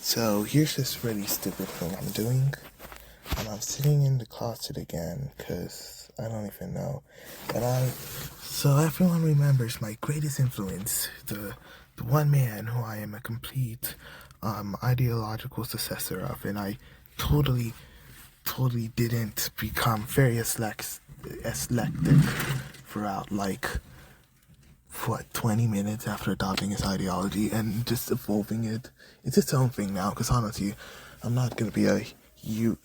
So here's this really stupid thing I'm doing. I'm sitting in the closet again because I don't even know. So everyone remembers my greatest influence, the one man who I am a complete ideological successor of, and I totally didn't become very eclectic throughout, like, 20 minutes after adopting his ideology and just evolving it. It's its own thing now, because honestly, I'm not gonna be a you.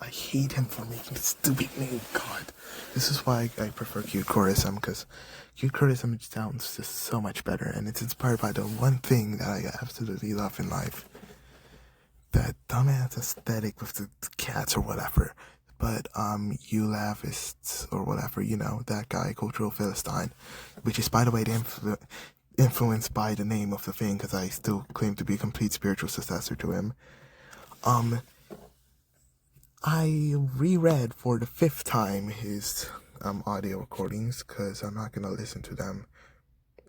I hate him for making a stupid name. God, this is why I prefer cute chorism, because cute chorism sounds just so much better, and it's inspired by the one thing that I absolutely love in life. That dumbass aesthetic with the cats or whatever. But Ulavists or whatever, that guy, cultural philistine, which is, by the way, influenced by the name of the thing, because I still claim to be a complete spiritual successor to him. I reread for the 5th time his audio recordings, because I'm not gonna listen to them.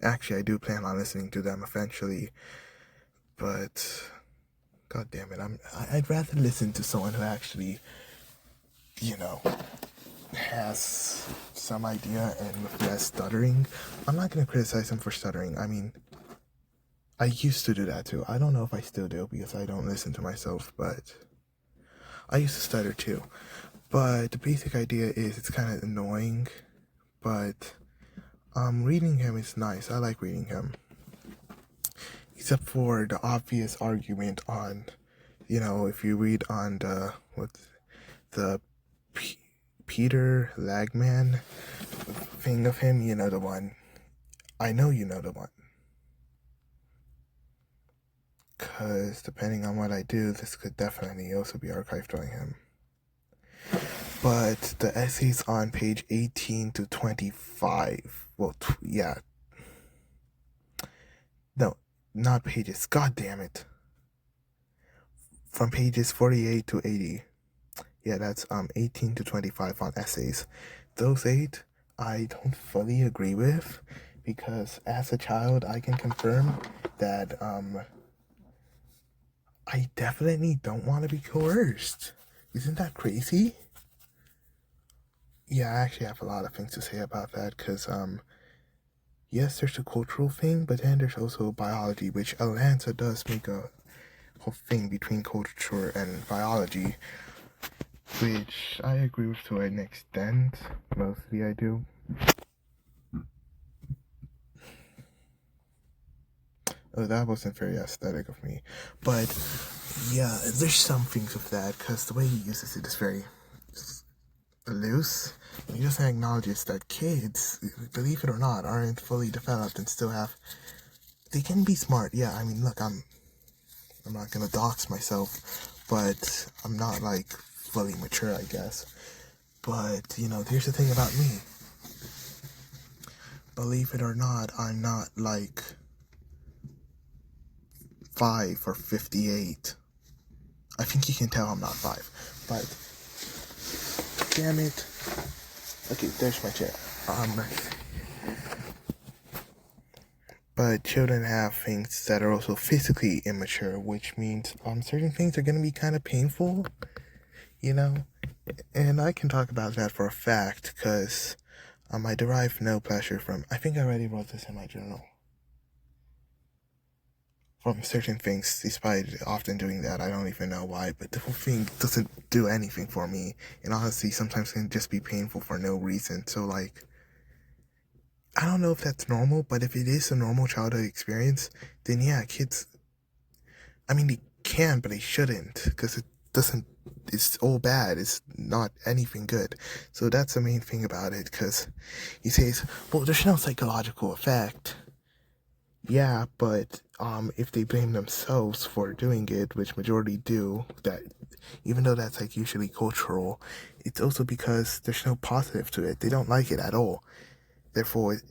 Actually, I do plan on listening to them eventually, but God damn it, I'd rather listen to someone who actually, has some idea and with less stuttering. I'm not gonna criticize him for stuttering. I mean, I used to do that too. I don't know if I still do because I don't listen to myself, but I used to stutter too. But the basic idea is it's kind of annoying, but reading him is nice. I like reading him. Except for the obvious argument on, if you read on the Peter Lagman thing of him, the one. I know you know the one. Because depending on what I do, this could definitely also be archived on him. But the essays on page 18 to 25, well, yeah. No, not pages, god damn it. From pages 48 to 80. Yeah, that's 18 to 25 on essays. Those 8, I don't fully agree with, because as a child, I can confirm that I definitely don't want to be coerced. Isn't that crazy? Yeah, I actually have a lot of things to say about that, because yes, there's a cultural thing, but then there's also biology, which Lanza does make a whole thing between culture and biology, which I agree with to an extent. Mostly I do. Oh, that wasn't very aesthetic of me. But yeah, there's some things with that, because the way he uses it is very loose. And he doesn't acknowledge that kids, believe it or not, aren't fully developed and still have... They can be smart, yeah. I mean, look, I'm not gonna dox myself, but I'm not, like, fully mature, I guess. But, here's the thing about me. Believe it or not, I'm not, like, 5 or 58. I think you can tell I'm not 5. But, damn it. Okay, there's my chair. But children have things that are also physically immature, which means certain things are going to be kind of painful, and I can talk about that for a fact, because I derive no pleasure from... I think I already wrote this in my journal. From certain things, despite often doing that, I don't even know why, but the whole thing doesn't do anything for me, and honestly, sometimes can just be painful for no reason. So, like, I don't know if that's normal, but if it is a normal childhood experience, then yeah, kids, I mean, they can, but they shouldn't, because it's all bad, it's not anything good. So that's the main thing about it, because he says, well, there's no psychological effect. Yeah, but if they blame themselves for doing it, which majority do, that even though that's like usually cultural, it's also because there's no positive to it. They don't like it at all. Therefore,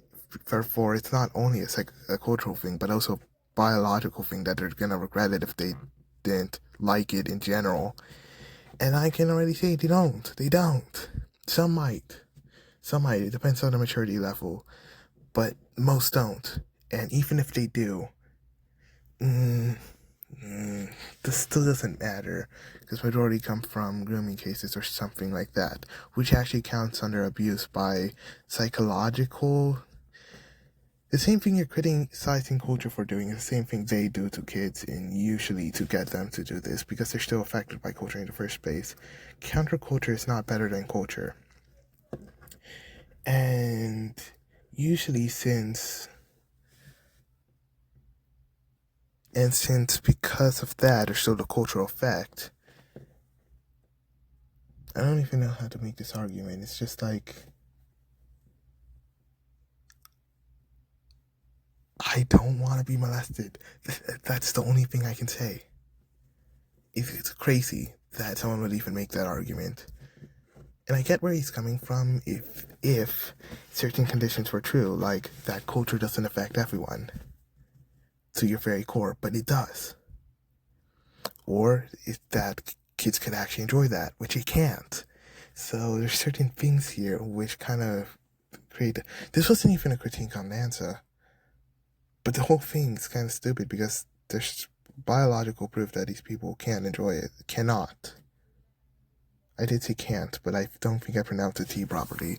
it's not only a cultural thing, but also a biological thing that they're gonna regret it if they didn't like it in general. And I can already say they don't. They don't. Some might. It depends on the maturity level, but most don't. And even if they do, this still doesn't matter, because majority come from grooming cases or something like that, which actually counts under abuse by psychological. The same thing you're criticizing culture for doing is the same thing they do to kids, and usually to get them to do this, because they're still affected by culture in the first place. Counterculture is not better than culture. And usually since because of that, there's still the cultural effect. I don't even know how to make this argument. It's just like, I don't want to be molested. That's the only thing I can say. It's crazy that someone would even make that argument. And I get where he's coming from if certain conditions were true, like that culture doesn't affect everyone to your very core, but it does. Or if that kids could actually enjoy that, which it can't. So there's certain things here which kind of create. This wasn't even a critique on Lanza, but the whole thing's kind of stupid because there's biological proof that these people can't enjoy it. Cannot. I did say can't, but I don't think I pronounced the T properly.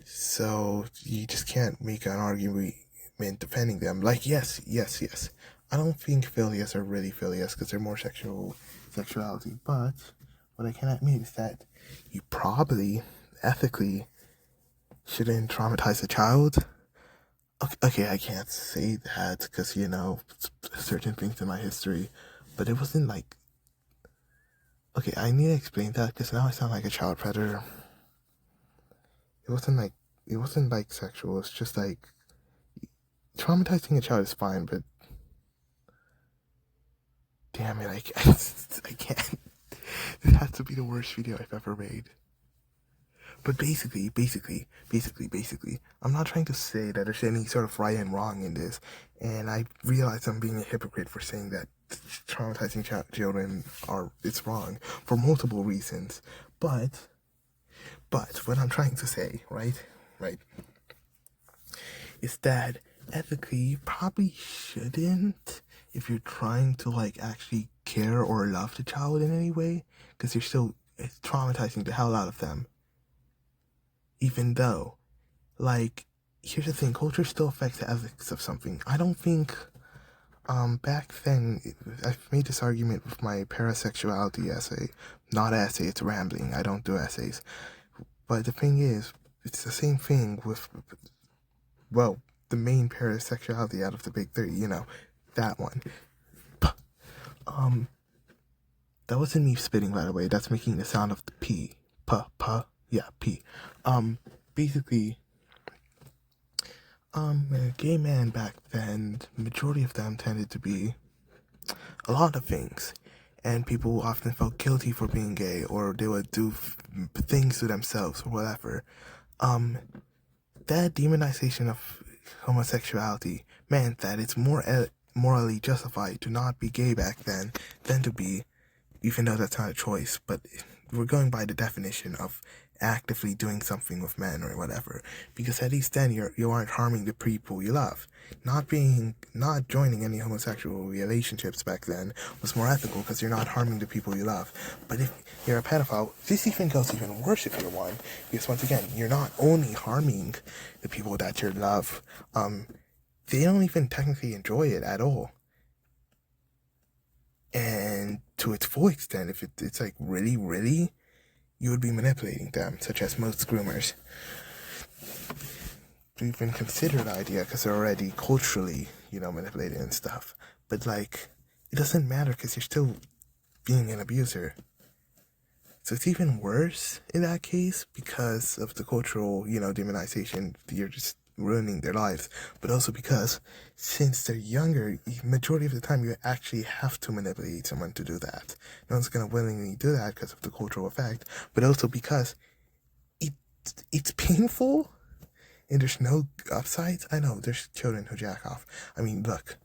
So you just can't make an argument defending them. Like, yes. I don't think philias are really philias because they're more sexuality. But what I can admit is that you probably, ethically, shouldn't traumatize a child. Okay, I can't say that because, certain things in my history. But it wasn't like... Okay, I need to explain that because now I sound like a child predator. It wasn't like sexual. It's just like traumatizing a child is fine, but damn it, I can't. This has to be the worst video I've ever made. But basically, I'm not trying to say that there's any sort of right and wrong in this, and I realize I'm being a hypocrite for saying that traumatizing children it's wrong for multiple reasons. But what I'm trying to say, right, is that ethically you probably shouldn't, if you're trying to actually care or love the child in any way, because you're still traumatizing the hell out of them. Even though, here's the thing, culture still affects the ethics of something. I don't think, back then, I've made this argument with my parasexuality essay. Not essay, it's rambling. I don't do essays. But the thing is, it's the same thing with, the main parasexuality out of the big three, that one. That wasn't me spitting, by the way. That's making the sound of the P. P. Basically, a gay man back then, the majority of them tended to be a lot of things. And people often felt guilty for being gay, or they would do things to themselves, or whatever. That demonization of homosexuality meant that it's more morally justified to not be gay back then than to be, even though that's not a choice, but we're going by the definition of actively doing something with men or whatever, because at least then you aren't harming the people you love. Not joining any homosexual relationships back then was more ethical because you're not harming the people you love. But if you're a pedophile, this even goes even worse if you're one, because once again, you're not only harming the people that you love, they don't even technically enjoy it at all. And to its full extent, if it's really, you would be manipulating them, such as most groomers. To even consider the idea, because they're already culturally, manipulated and stuff. But, it doesn't matter, because you're still being an abuser. So it's even worse in that case, because of the cultural, demonization. You're just ruining their lives. But also because, since they're younger, majority of the time you actually have to manipulate someone to do that. No one's going to willingly do that because of the cultural effect, but also because it's painful and there's no upsides. I know there's children who jack off. I mean, look.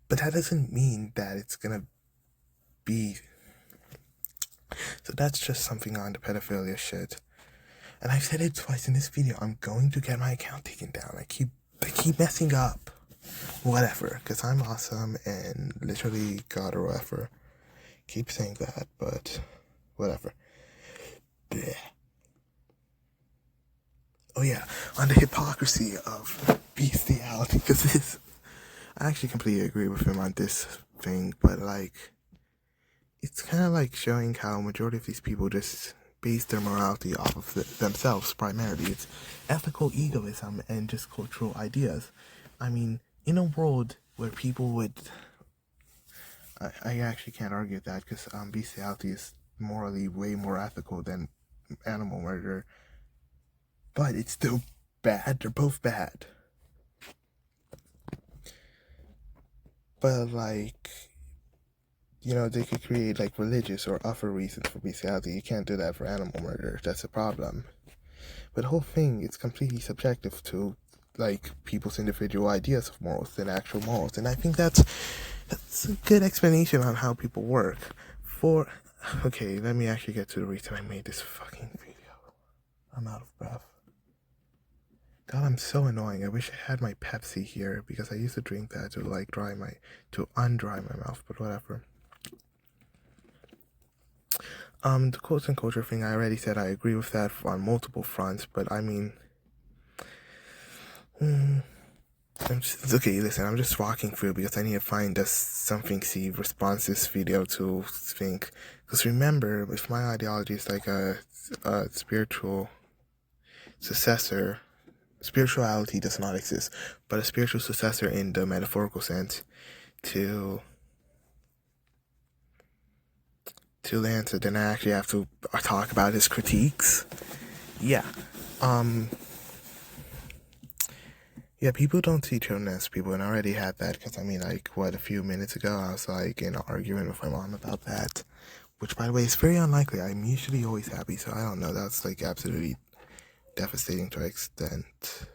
But that doesn't mean that it's going to be... So that's just something on the pedophilia shit. And I've said it twice in this video. I'm going to get my account taken down. I keep messing up. Whatever, because I'm awesome and literally God or whatever. Keep saying that, but whatever. Blech. Oh yeah, on the hypocrisy of bestiality, because this, I actually completely agree with him on this thing, but like, it's kind of like showing how majority of these people just base their morality off of themselves primarily. It's ethical egoism and just cultural ideas. I mean, in a world where people would, I actually can't argue that, because bestiality is morally way more ethical than animal murder, but it's still bad. They're both bad. But like, they could create like religious or other reasons for bestiality. You can't do that for animal murder. That's a problem. But the whole thing is completely subjective to like people's individual ideas of morals than actual morals. And I think that's a good explanation on how people work. Okay, let me actually get to the reason I made this fucking video. I'm out of breath. God, I'm so annoying. I wish I had my Pepsi here, because I used to drink that to like undry my mouth, but whatever. The quotes and culture thing, I already said I agree with that on multiple fronts, but I mean, okay, listen, I'm just walking through because I need to find a something see response to this video to think, because remember, if my ideology is like a spiritual successor, spirituality does not exist, but a spiritual successor in the metaphorical sense to Lanza, then I actually have to talk about his critiques. Yeah. Yeah, people don't see children as people, and I already had that, because I mean, like, a few minutes ago, I was like in an argument with my mom about that, which, by the way, is very unlikely. I'm usually always happy, so I don't know, that's like absolutely devastating to an extent.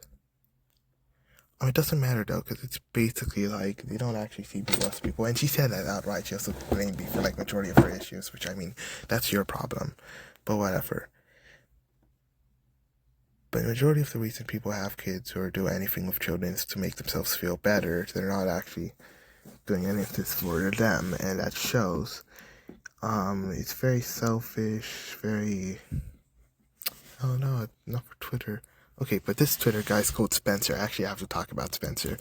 I mean, it doesn't matter though, because it's basically like they don't actually see people as people. And she said that outright. She also blamed me for like majority of her issues, which I mean, that's your problem. But whatever. But the majority of the reason people have kids or do anything with children is to make themselves feel better. They're not actually doing any of this for them, and that shows. It's very selfish, very. Oh no, not for Twitter. Okay, but this Twitter guy's called Spencer. Actually, I have to talk about Spencer.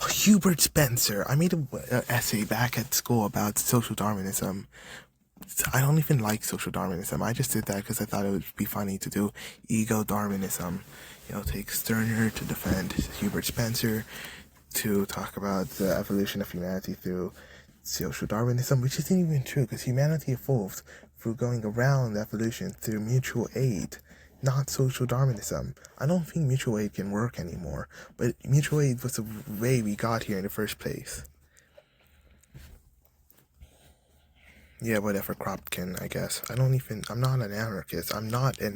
Oh, Hubert Spencer. I made an essay back at school about social Darwinism. I don't even like social Darwinism. I just did that because I thought it would be funny to do ego Darwinism. Take Stirner to defend Hubert Spencer, to talk about the evolution of humanity through social Darwinism, which isn't even true, because humanity evolved through going around evolution through mutual aid, not social Darwinism. I don't think mutual aid can work anymore, but mutual aid was the way we got here in the first place. Yeah, whatever, Kropkin, I guess. I'm not an anarchist. I'm not. I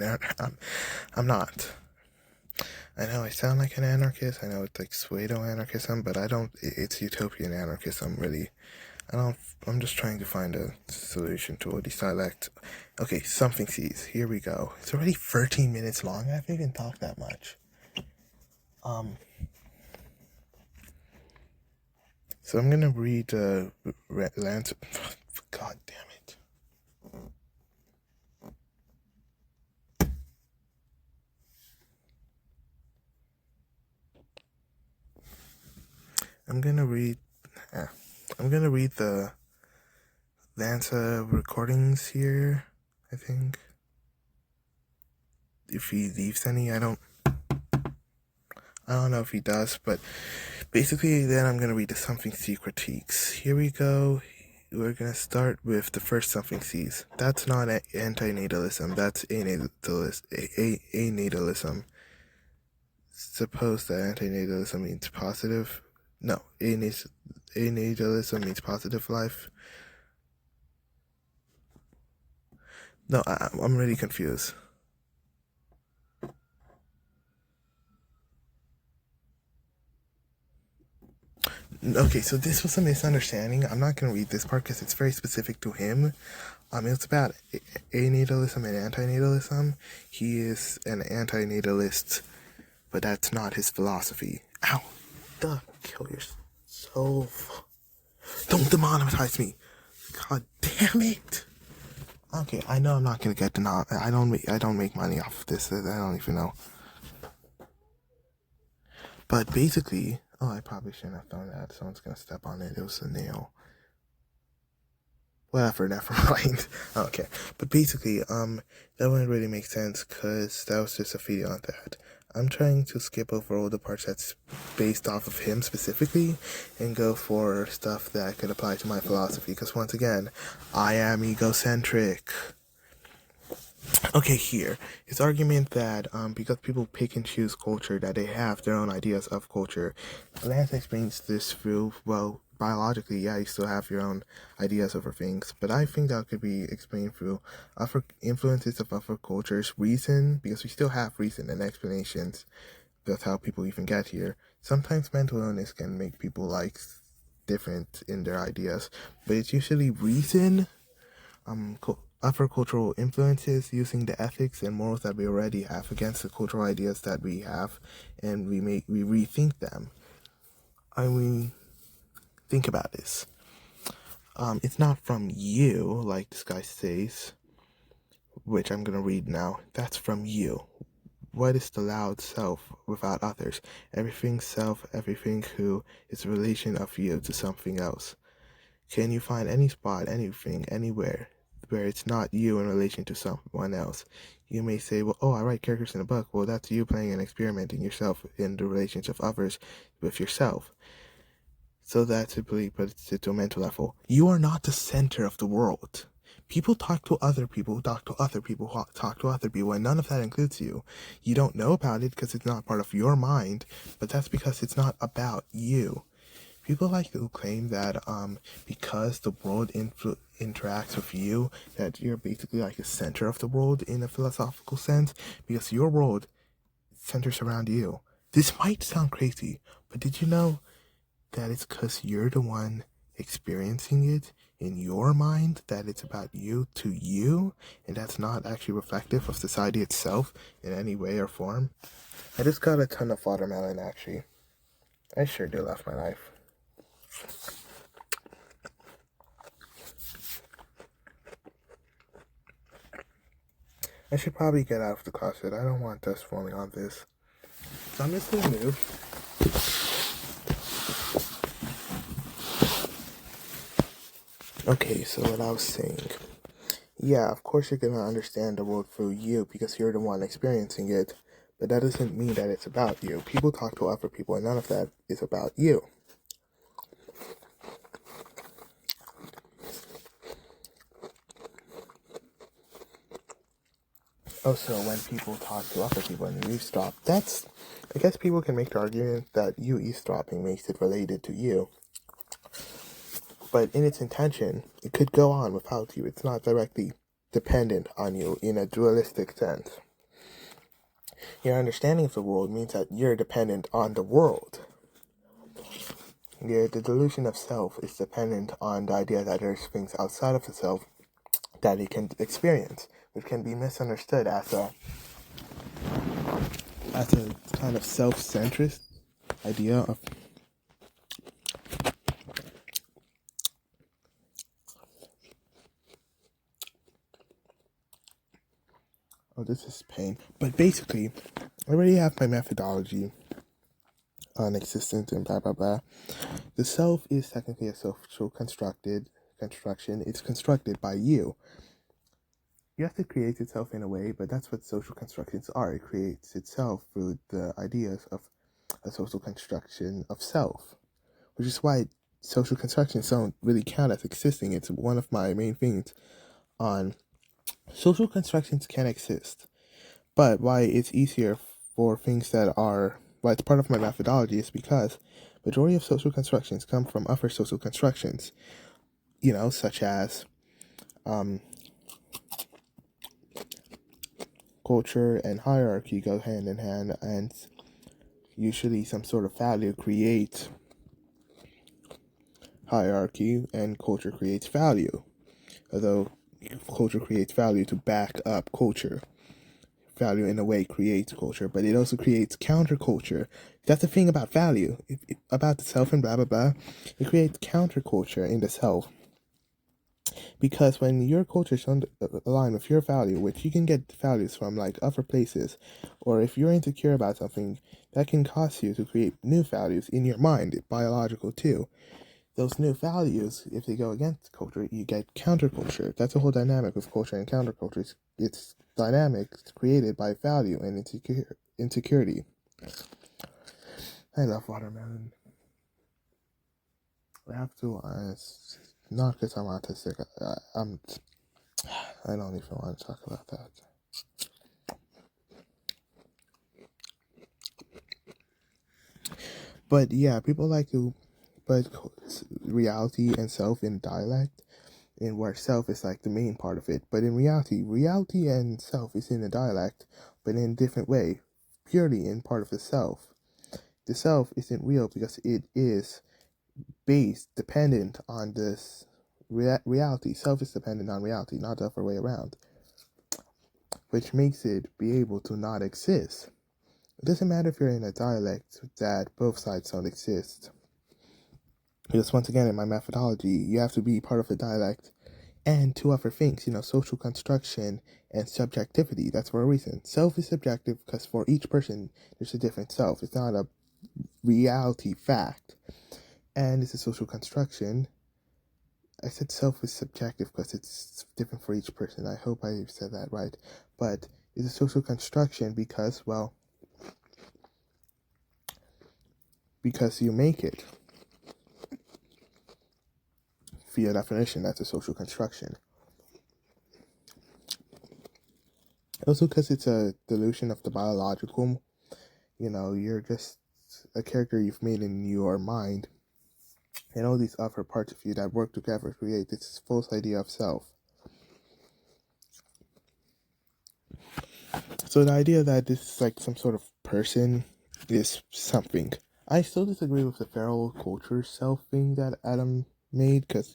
know I sound like an anarchist. I know it's like pseudo-anarchism, but it's utopian anarchism, really. I'm just trying to find a solution to all these dialect. Okay, something sees. Here we go. It's already 13 minutes long. I haven't even talked that much. So I'm gonna read lanza. God damn it. I'm gonna read the Lanza recordings here, I think. If he leaves any, I don't know if he does, but basically then I'm gonna read the Something See critiques. Here we go. We're gonna start with the first Something Sees. That's not antinatalism, that's anatalism. Suppose that antinatalism means positive. No, anatalism means positive life. No, I'm really confused. Okay, so this was a misunderstanding. I'm not going to read this part because it's very specific to him. It's about anatalism and antinatalism. He is an antinatalist, but that's not his philosophy. Ow. Duh, kill yourself. Don't demonetize me. God damn it. Okay, I know I'm not gonna get I don't make money off of this. I don't even know. But basically, I probably shouldn't have done that. Someone's gonna step on it. It was a nail. Whatever, never mind. Okay, but basically, that wouldn't really make sense because that was just a video on that. I'm trying to skip over all the parts that's based off of him specifically and go for stuff that could apply to my philosophy because once again, I am egocentric. Okay, here, his argument that because people pick and choose culture, that they have their own ideas of culture. Lanza explains this through, well, biologically, yeah, you still have your own ideas over things, but I think that could be explained through other influences of other cultures, reason, because we still have reason and explanations. That's how people even get here. Sometimes mental illness can make people different in their ideas, but it's usually reason, other cultural influences, using the ethics and morals that we already have against the cultural ideas that we have, and we rethink them. I mean, think about this. It's not from you, like this guy says, which I'm gonna read now. That's from you. What is the loud self without others? Everything self, everything who is a relation of you to something else. Can you find any spot, anything, anywhere, where it's not you in relation to someone else? You may say, well, I write characters in a book. Well, that's you playing and experimenting yourself in the relations of others with yourself. So that's simply, but it's to a mental level. You are not the center of the world. People talk to other people, talk to other people, talk to other people, and none of that includes you. You don't know about it because it's not part of your mind, but that's because it's not about you. People like to claim that because the world interacts with you, that you're basically like the center of the world in a philosophical sense, because your world centers around you. This might sound crazy, but did you know that it's because you're the one experiencing it in your mind, that it's about you to you, and that's not actually reflective of society itself in any way or form? I just got a ton of watermelon, actually. I sure do love my life. I should probably get out of the closet. I don't want dust falling on this. So I'm just gonna move. Okay, so what I was saying. Yeah, of course you're gonna understand the world through you because you're the one experiencing it. But that doesn't mean that it's about you. People talk to other people and none of that is about you. Also, when people talk to other people and you eavesdrop, I guess people can make the argument that you eavesdropping makes it related to you. But in its intention, it could go on without you. It's not directly dependent on you in a dualistic sense. Your understanding of the world means that you're dependent on the world. The delusion of self is dependent on the idea that there's things outside of the self that it can experience, which can be misunderstood as a kind of self-centrist idea of this is pain. But basically, I already have my methodology on existence and blah blah blah. The self is technically a social construction. It's constructed by you. You have to create itself in a way, but that's what social constructions are. It creates itself through the ideas of a social construction of self, which is why social constructions don't really count as existing. It's one of my main things on social constructions can exist, but why it's easier for things that are, why it's part of my methodology is because majority of social constructions come from other social constructions, such as culture and hierarchy go hand in hand, and usually some sort of value creates hierarchy and culture creates value, although culture creates value to back up culture. value in a way creates culture, but it also creates counterculture. That's the thing about value, about the self and blah blah blah. It creates counterculture in the self, because when your culture is aligned with your value, which you can get values from like other places, or if you're insecure about something, that can cause you to create new values in your mind, biological too. Those new values, if they go against culture, you get counterculture. That's the whole dynamic of culture and counterculture. It's dynamic, it's created by value and insecurity. I love watermelon. I have to, not because I'm autistic. I don't even want to talk about that. But yeah, people like to put reality and self in dialect, and where self is like the main part of it. But in reality and self is in a dialect, but in a different way, purely in part of the self. The self isn't real because it is based, dependent on this reality. Self is dependent on reality, not the other way around, which makes it be able to not exist. It doesn't matter if you're in a dialect that both sides don't exist. Because once again, in my methodology, you have to be part of the dialect and two other things, social construction and subjectivity. That's for a reason. Self is subjective because for each person, there's a different self. It's not a reality fact. And it's a social construction. I said self is subjective because it's different for each person. I hope I said that right. But it's a social construction because you make it. Via definition, that's a social construction. Also because it's a delusion of the biological. You're just a character you've made in your mind. And all these other parts of you that work together create this false idea of self. So the idea that this is like some sort of person is something. I still disagree with the feral culture self thing that Adam made, because,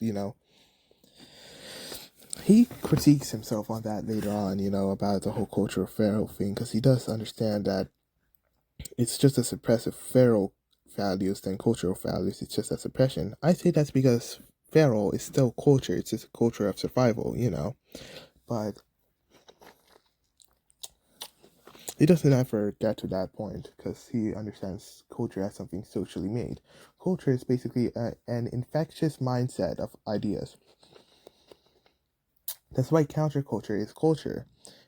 he critiques himself on that later on, about the whole culture of feral thing, because he does understand that it's just a suppressive feral values than cultural values. It's just a suppression. I say that's because feral is still culture. It's just a culture of survival, but he doesn't ever get to that point because he understands culture as something socially made. Culture is basically an infectious mindset of ideas. That's why counterculture is culture,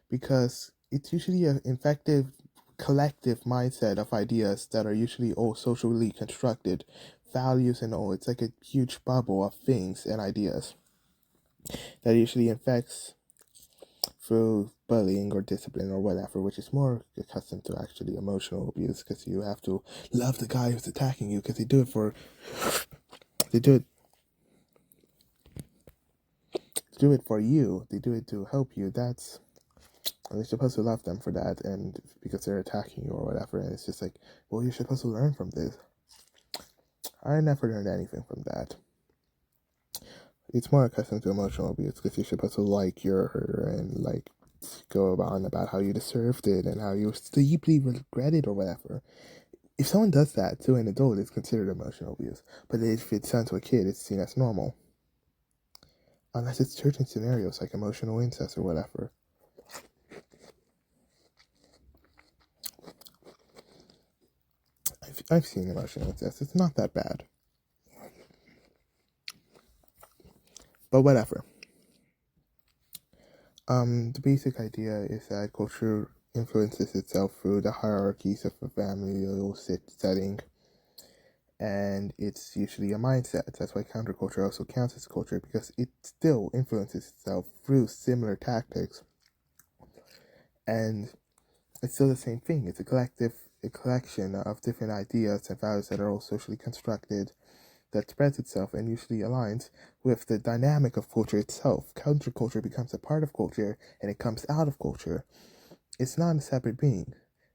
because it's usually an infective collective mindset of ideas that are usually all socially constructed, values and all. It's like a huge bubble of things and ideas that usually infects through bullying or discipline or whatever, which is more accustomed to actually emotional abuse, because you have to love the guy who's attacking you because they do it for you. They do it to help you. You're supposed to love them for that, and because they're attacking you or whatever. And it's just like, well, you're supposed to learn from this. I never learned anything from that. It's more accustomed to emotional abuse because you're supposed to like her and like go on about how you deserved it and how you deeply regret it or whatever. If someone does that to an adult, it's considered emotional abuse. But if it's done to a kid, it's seen as normal. Unless it's certain scenarios like emotional incest or whatever. I've seen emotional incest. It's not that bad. But whatever. The basic idea is that culture influences itself through the hierarchies of a familial setting, and it's usually a mindset. That's why counterculture also counts as culture, because it still influences itself through similar tactics, and it's still the same thing. It's a collection of different ideas and values that are all socially constructed, that spreads itself and usually aligns with the dynamic of culture itself. Counterculture becomes a part of culture and it comes out of culture. It's not a separate being.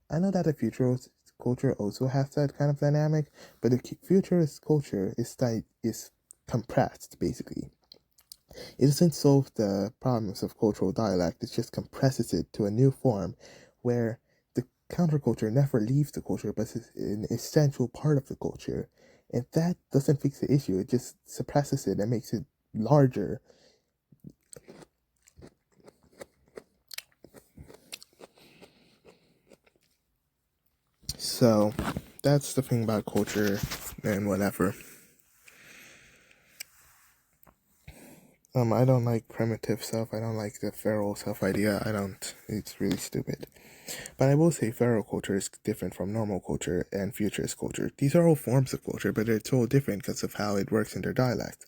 I know that the futurist culture also has that kind of dynamic, but the futurist culture is compressed, basically. It doesn't solve the problems of cultural dialect, it just compresses it to a new form where the counterculture never leaves the culture, but is an essential part of the culture. And that doesn't fix the issue, it just suppresses it and makes it larger. So, that's the thing about culture and whatever. I don't like primitive stuff. I don't like the feral self idea. It's really stupid. But I will say feral culture is different from normal culture and futurist culture. These are all forms of culture, but it's all different because of how it works in their dialect.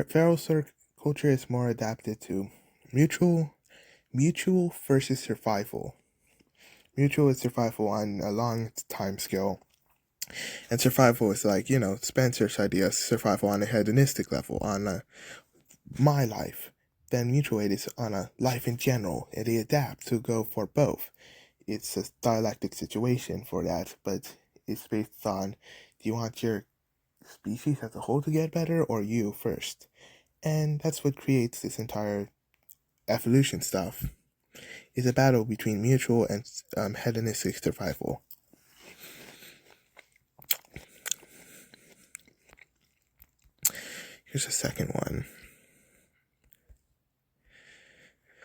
Feral culture is more adapted to mutual versus survival. Mutual is survival on a long time scale. And survival is like, Spencer's idea, survival on a hedonistic level, on my life. Then mutual aid is on a life in general, and they adapt to go for both. It's a dialectic situation for that, but it's based on, do you want your species as a whole to get better, or you first? And that's what creates this entire evolution stuff. It's a battle between mutual and hedonistic survival. Here's a second one.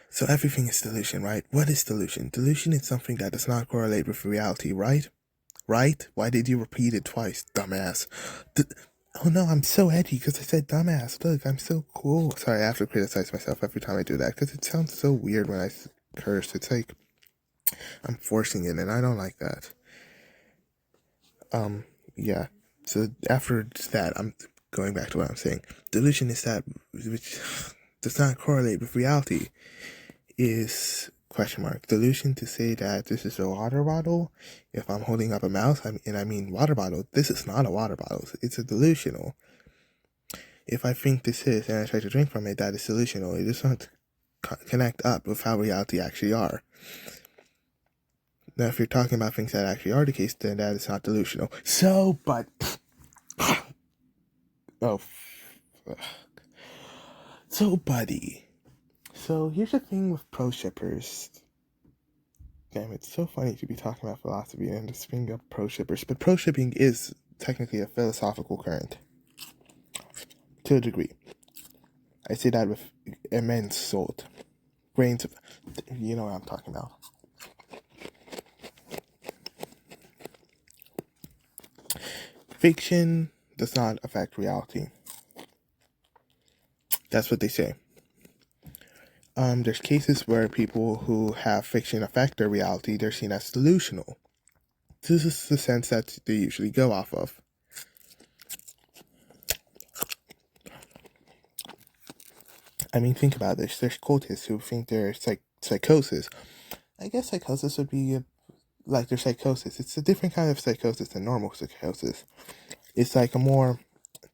So everything is delusion, right? What is delusion? Delusion is something that does not correlate with reality, right? Right? Why did you repeat it twice, dumbass? Oh no, I'm so edgy because I said dumbass. Look, I'm so cool. Sorry, I have to criticize myself every time I do that because it sounds so weird when I curse. It's like I'm forcing it, and I don't like that. Yeah. So after that, I'm going back to what I'm saying. Delusion is that which does not correlate with reality. Is question mark delusion to say that this is a water bottle. If I'm holding up a mouse, I mean water bottle, this is not a water bottle. It's a delusional. If I think this is and I try to drink from it, that is delusional. It does not connect up with how reality actually are. Now, if you're talking about things that actually are the case, then that is not delusional. So, but so, buddy. So here's the thing with pro shippers. Damn, it's so funny to be talking about philosophy and just bring up pro shippers. But pro shipping is technically a philosophical current. To a degree. I say that with immense salt. Grains of... You know what I'm talking about. Fiction does not affect reality. That's what they say. There's cases where people who have fiction affect their reality, they're seen as delusional. This is the sense that they usually go off of. I mean, think about this. There's cultists who think they're psychosis. I guess psychosis would be like their psychosis. It's a different kind of psychosis than normal psychosis. It's like the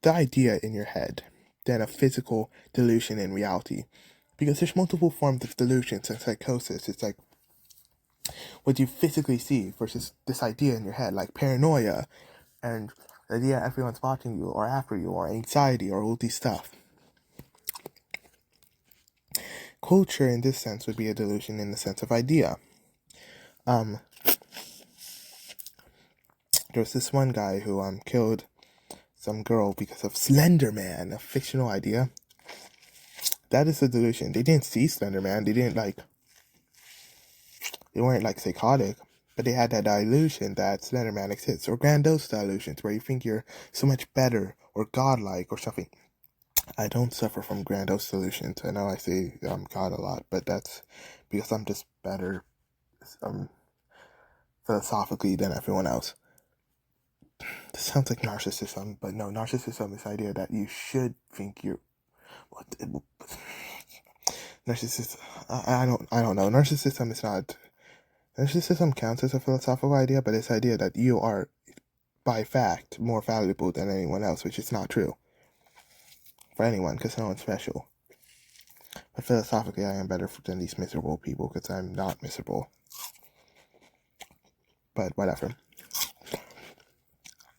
idea in your head than a physical delusion in reality. Because there's multiple forms of delusions and psychosis. It's like what you physically see versus this idea in your head, like paranoia and the idea everyone's watching you or after you, or anxiety or all these stuff. Culture in this sense would be a delusion in the sense of idea. There was this one guy who killed some girl because of Slender Man, a fictional idea. That is a delusion. They didn't see Slender Man. They weren't like psychotic, but they had that delusion that Slender Man exists, or grandiose delusions where you think you're so much better or godlike or something. I don't suffer from grandiose delusions. I know I say God a lot, but that's because I'm just better philosophically than everyone else. This sounds like narcissism, but no, narcissism is the idea that you should think you're narcissism. I don't know. Narcissism is not. Narcissism counts as a philosophical idea, but it's the idea that you are, by fact, more valuable than anyone else, which is not true for anyone, because no one's special. But philosophically, I am better than these miserable people, because I'm not miserable. But whatever.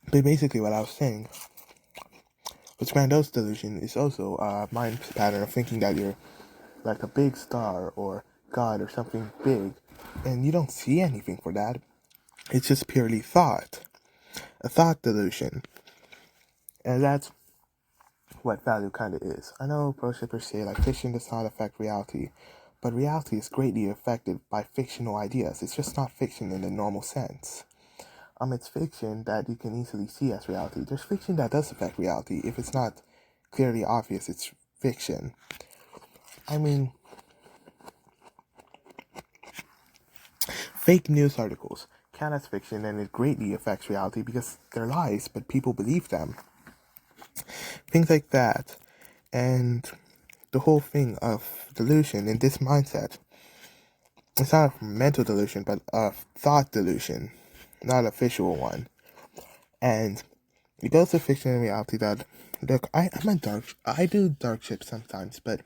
But basically, what I was saying was grandiose delusion is also a mind pattern of thinking that you're like a big star or God or something big, And you don't see anything for that. It's just purely thought. A thought delusion. And that's what value kind of is. I know pro-shippers say like fiction does not affect reality, but reality is greatly affected by fictional ideas. It's just not fiction in the normal sense. It's fiction that you can easily see as reality. There's fiction that does affect reality. If it's not clearly obvious, it's fiction. I mean, fake news articles count as fiction, and it greatly affects reality because they're lies, but people believe them. Things like that. And the whole thing of delusion in this mindset, it's not a mental delusion, but a thought delusion, not a visual one. And it goes to fiction and reality that, look, I do dark ship sometimes, but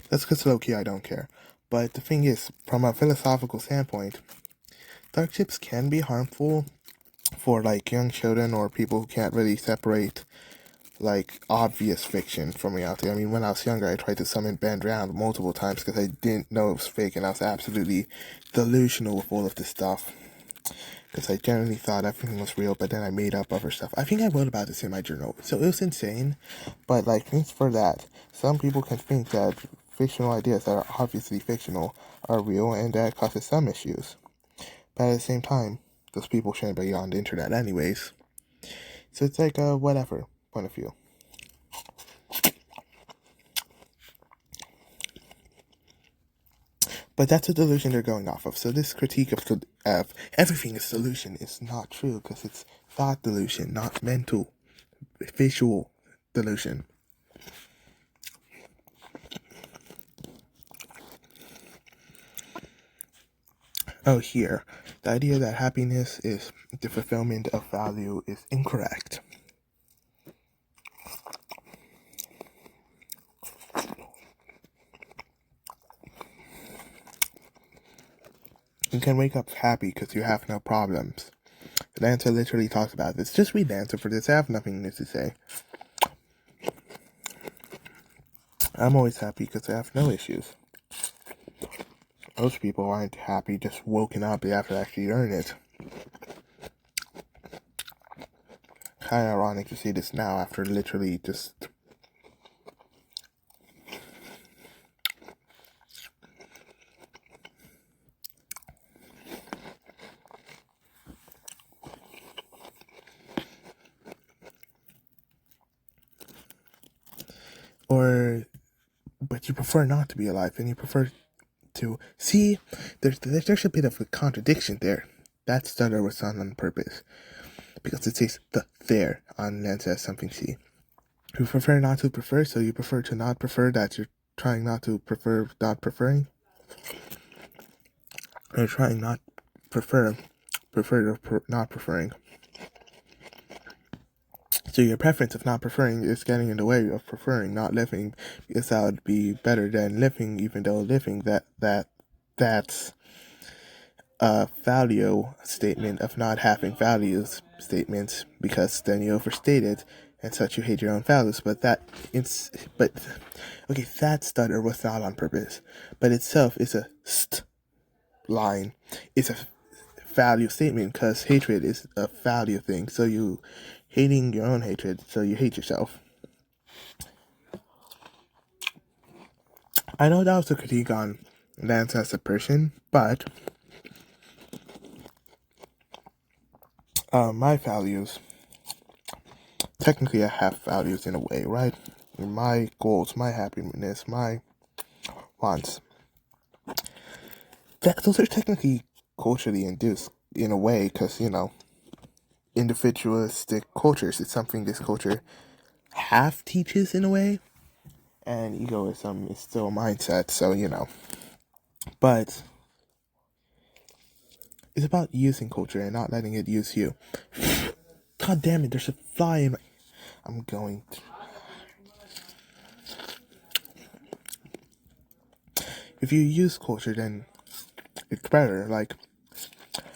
that's because low-key I don't care. But the thing is, from a philosophical standpoint, dark ships can be harmful for like young children or people who can't really separate like obvious fiction from reality. I mean, when I was younger, I tried to summon Ben Round multiple times because I didn't know it was fake, and I was absolutely delusional with all of this stuff. Because I generally thought everything was real, but then I made up other stuff. I think I wrote about this in my journal, so it was insane. But like, thanks for that. Some people can think that fictional ideas that are obviously fictional are real, and that causes some issues. But at the same time, those people shouldn't be on the internet anyways. So it's like a whatever point of view. But that's a delusion they're going off of. So this critique of everything is delusion is not true, because it's thought delusion, not mental, visual delusion. Oh, here. The idea that happiness is the fulfillment of value is incorrect. You can wake up happy because you have no problems. Lanza literally talks about this. Just read Lanza for this. I have nothing new to say. I'm always happy because I have no issues. Most people aren't happy just woken up. They have to actually earn it. Kind of ironic to see this now after literally just... But you prefer not to be alive, and you prefer to see. There's a bit of a contradiction there. That stutter was done on purpose because it says the there on Lanza as something C. You prefer not to prefer, so you prefer to not prefer. That you're trying not to prefer not preferring, or trying not prefer to not preferring. So your preference of not preferring is getting in the way of preferring not living, because that would be better than living, even though living that's a value statement of not having values statements, because then you overstate it and such you hate your own values. That stutter was not on purpose, but itself is a line. It's a value statement because hatred is a value thing. So you hating your own hatred, so you hate yourself. I know that was a critique on Lance as a person, but my values, technically I have values in a way, right? My goals, my happiness, my wants, those are technically culturally induced in a way, because, individualistic cultures, it's something this culture half teaches in a way, and egoism is still a mindset, so but it's about using culture and not letting it use you. God damn it, there's a fly in my... I'm going to... If you use culture, then it's better. Like,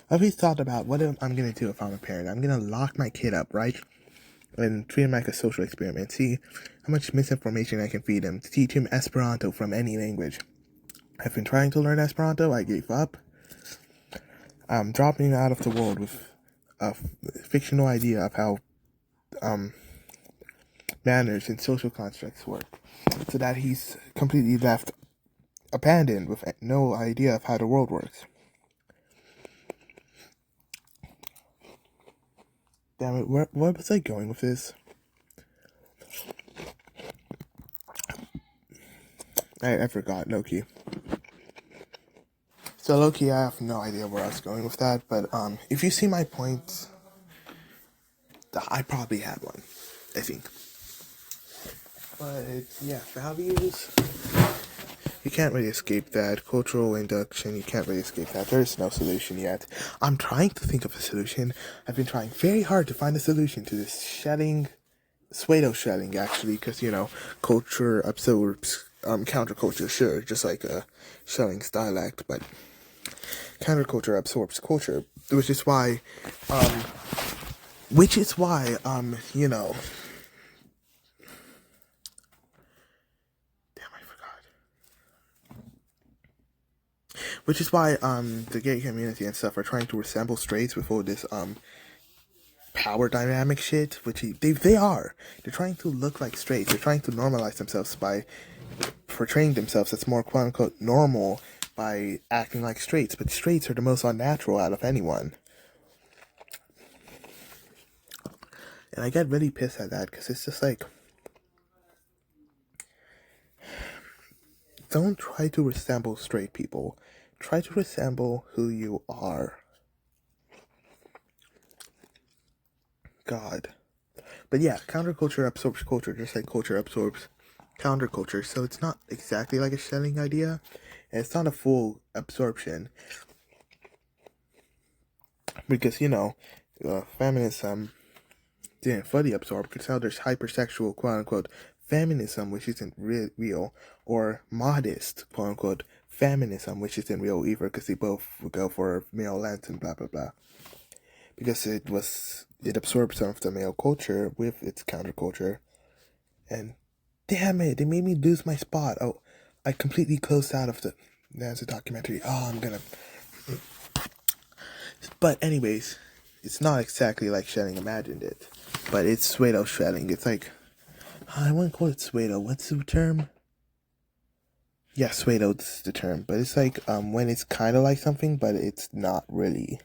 I've always thought about what I'm gonna do if I'm a parent. I'm gonna lock my kid up, right? and treat him like a social experiment. See how much misinformation I can feed him. Teach him Esperanto from any language. I've been trying to learn Esperanto. I gave up. I'm dropping out of the world with a fictional idea of how manners and social constructs work, so that he's completely left abandoned with no idea of how the world works. Damn it, where was I going with this? I forgot, low-key. So low-key, I have no idea where I was going with that, but if you see my point, I probably had one, I think. But yeah, values, you can't really escape that. Cultural induction, you can't really escape that. There is no solution yet. I'm trying to think of a solution. I've been trying very hard to find a solution to this pseudo shelling actually, because culture absorbs counterculture, sure, just like Schelling's dialect, but counterculture absorbs culture, which is why which is why the gay community and stuff are trying to resemble straights with all this power dynamic shit, which they are. They're trying to look like straights. They're trying to normalize themselves by portraying themselves as more quote unquote normal by acting like straights, but straights are the most unnatural out of anyone. And I get really pissed at that, because it's just like, don't try to resemble straight people. Try to resemble who you are. God. But yeah, counterculture absorbs culture, just like culture absorbs counterculture. So it's not exactly like a Schelling idea, and it's not a full absorption. Because, feminism didn't fully absorb, because now there's hypersexual, quote unquote, feminism, which isn't real, or modest, quote unquote, feminism, which isn't real either, because they both go for male length and blah blah blah. Because it absorbed some of the male culture with its counterculture, and damn it, it made me lose my spot. Oh, I completely closed out of that's a documentary. Oh, I'm gonna. But anyways, it's not exactly like Schelling imagined it, but it's pseudo Schelling. It's like, I wouldn't call it pseudo. What's the term? Yeah, pseudo is the term, but it's like when it's kind of like something, but it's not really.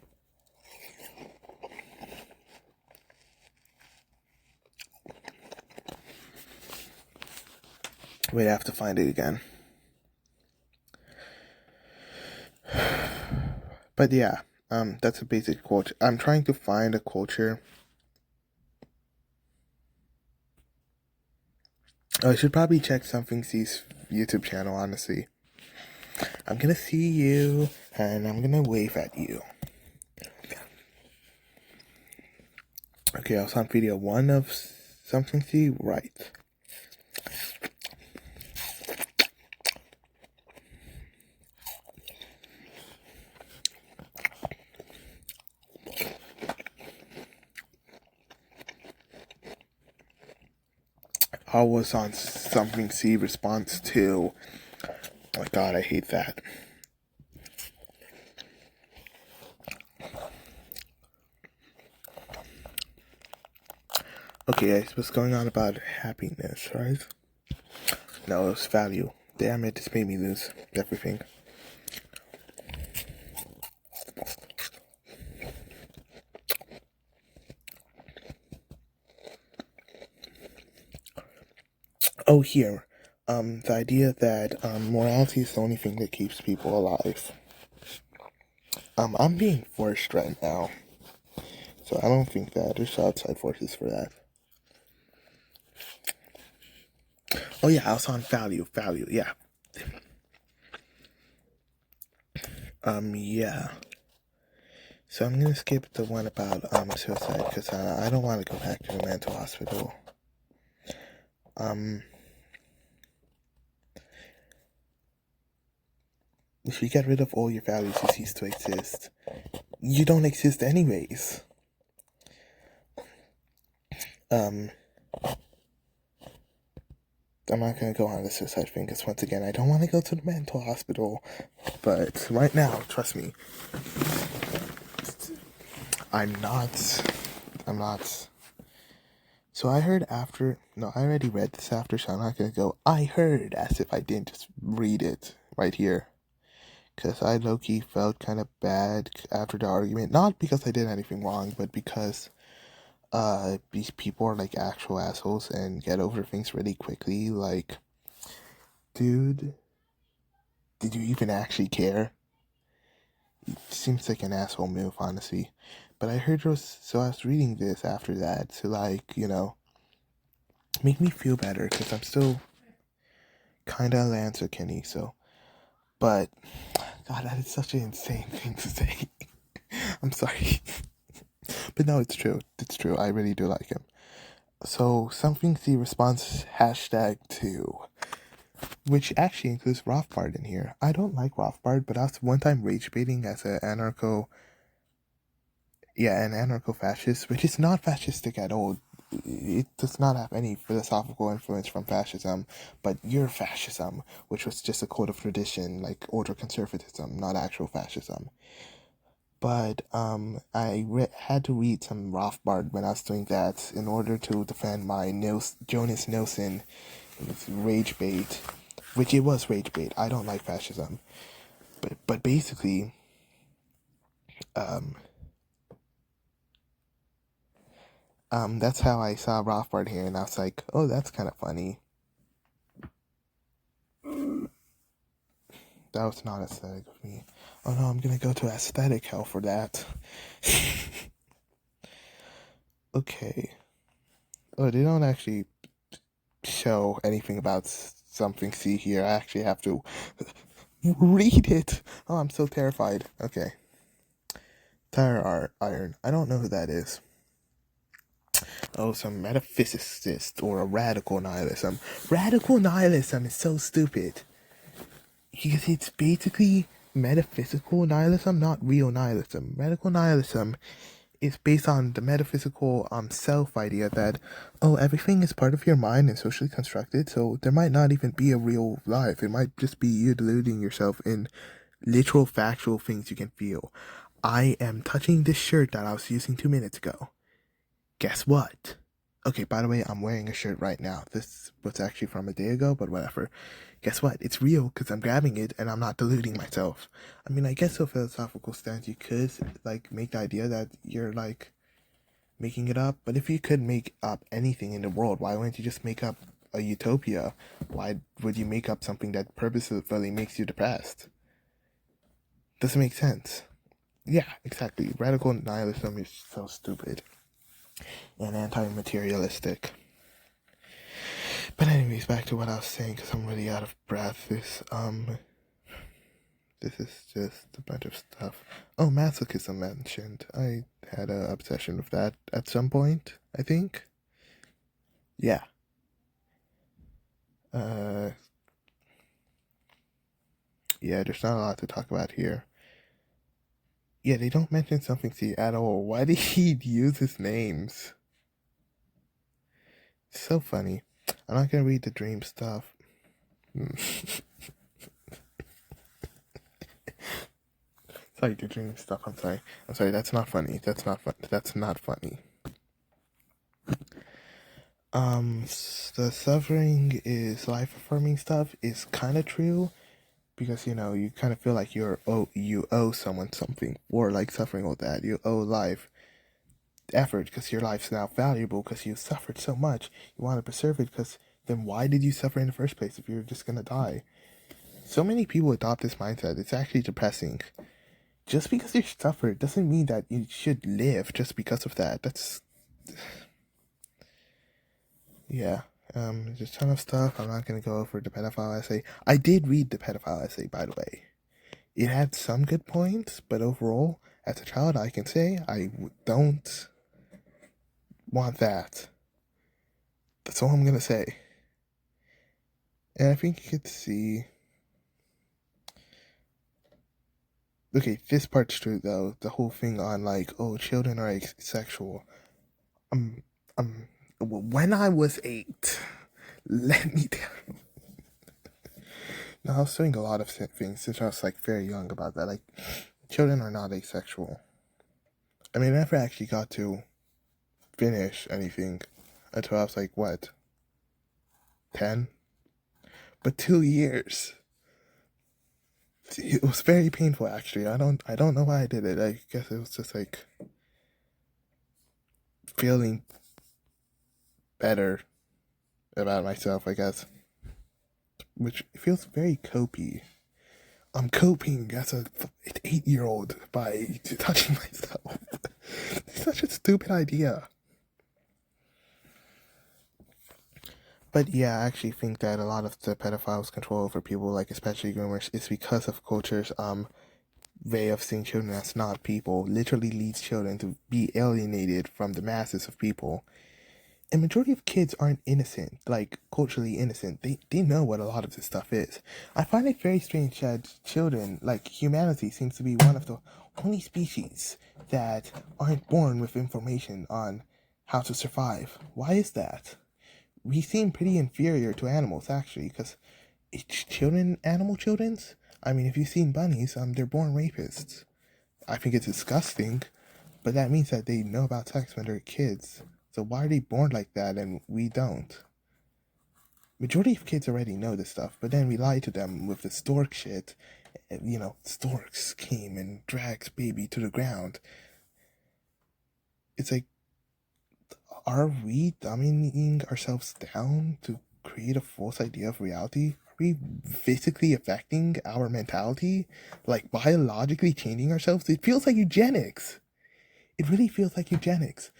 Wait, I have to find it again. But yeah, that's a basic quote. I'm trying to find a culture. I should probably check Something C's YouTube channel, honestly. I'm gonna see you, and I'm gonna wave at you. Okay, I was on video 1 of Something C, right. I was on Something C response to. Oh my god, I hate that. Okay, guys, what's going on about happiness, right? No, it's value. Damn it, this made me lose everything. Oh, here. The idea that morality is the only thing that keeps people alive. I'm being forced right now, so I don't think that there's outside forces for that. Oh yeah, I was on value, yeah. Yeah. So I'm gonna skip the one about suicide, because I don't want to go back to a mental hospital. If you get rid of all your values, you cease to exist. You don't exist anyways. Um, I'm not gonna go on the suicide thing because once again, I don't want to go to the mental hospital. But right now, trust me, I'm not. I'm not. So I heard after. No, I already read this after, so I'm not gonna go. I heard as if I didn't just read it right here. Because I low-key felt kind of bad after the argument. Not because I did anything wrong, but because these people are like actual assholes and get over things really quickly. Like, dude, did you even actually care? It seems like an asshole move, honestly. But I heard so I was reading this after that to like, make me feel better because I'm still kind of Lanza Kenny, so. But, God, that is such an insane thing to say. I'm sorry. But no, it's true. It's true. I really do like him. So, something C response #2, which actually includes Rothbard in here. I don't like Rothbard, but I was one time rage baiting as an anarcho-fascist, which is not fascistic at all. It does not have any philosophical influence from fascism, but your fascism, which was just a code of tradition, like order conservatism, not actual fascism. But I had to read some Rothbard when I was doing that in order to defend my Jonas Nilsson rage bait, which it was rage bait. I don't like fascism, but basically, that's how I saw Rothbard here, and I was like, oh, that's kind of funny. That was not aesthetic of me. Oh no, I'm gonna go to aesthetic hell for that. Okay. Oh, they don't actually show anything about something C here. I actually have to read it. Oh, I'm so terrified. Okay. Tire Iron. I don't know who that is. Oh, some metaphysicist or a radical nihilism. Radical nihilism is so stupid. Because it's basically metaphysical nihilism, not real nihilism. Radical nihilism is based on the metaphysical self idea that, oh, everything is part of your mind and socially constructed, so there might not even be a real life. It might just be you deluding yourself in literal factual things you can feel. I am touching this shirt that I was using 2 minutes ago. Guess what? Okay, by the way, I'm wearing a shirt right now. This was actually from a day ago, but whatever. Guess what? It's real because I'm grabbing it and I'm not deluding myself. I mean, I guess so philosophical stance, you could, like, make the idea that you're, like, making it up. But if you could make up anything in the world, why wouldn't you just make up a utopia? Why would you make up something that purposefully makes you depressed? Doesn't make sense. Yeah, exactly. Radical nihilism is so stupid and anti-materialistic. But anyways, back to what I was saying, because I'm really out of breath. This is just a bunch of stuff. Oh, masochism mentioned. I had an obsession with that at some point, I think. Yeah. Yeah, there's not a lot to talk about here. Yeah, they don't mention something C at all. Why did he use his names? It's so funny. I'm not gonna read the dream stuff. Sorry, the dream stuff. I'm sorry. That's not funny. That's not fun. That's not funny. The suffering is life affirming stuff is kind of true, because you kind of feel like you owe someone something, or like suffering all that. You owe life effort because your life's now valuable because you suffered so much. You want to preserve it because then why did you suffer in the first place if you're just gonna die? So many people adopt this mindset. It's actually depressing. Just because you suffered doesn't mean that you should live just because of that. That's yeah. There's a ton of stuff. I'm not gonna go over the pedophile essay. I did read the pedophile essay, by the way. It had some good points, but overall, as a child, I can say I don't want that. That's all I'm gonna say. And I think you could see. Okay, this part's true though. The whole thing on like, oh, children are sexual. Um, um, when I was 8, let me tell you. Now, I was doing a lot of things since I was like very young about that. Like, children are not asexual. I mean, I never actually got to finish anything until I was like, what, 10? But 2 years. It was very painful, actually. I don't know why I did it. I guess it was just like feeling better about myself, I guess. Which feels very copy. I'm coping as a 8-year-old by touching myself. It's such a stupid idea. But yeah, I actually think that a lot of the pedophiles' control over people, like especially groomers, is because of culture's way of seeing children as not people. Literally leads children to be alienated from the masses of people. And majority of kids aren't innocent, like culturally innocent. They know what a lot of this stuff is. I find it very strange that children, like humanity, seems to be one of the only species that aren't born with information on how to survive. Why is that? We seem pretty inferior to animals, actually, because animal children's. I mean, if you've seen bunnies, they're born rapists. I think it's disgusting, but that means that they know about sex when they're kids. So why are they born like that and we don't? Majority of kids already know this stuff, but then we lie to them with the stork shit. Storks came and dragged baby to the ground. It's like, are we dumbing ourselves down to create a false idea of reality? Are we physically affecting our mentality? Like biologically changing ourselves? It feels like eugenics. It really feels like eugenics.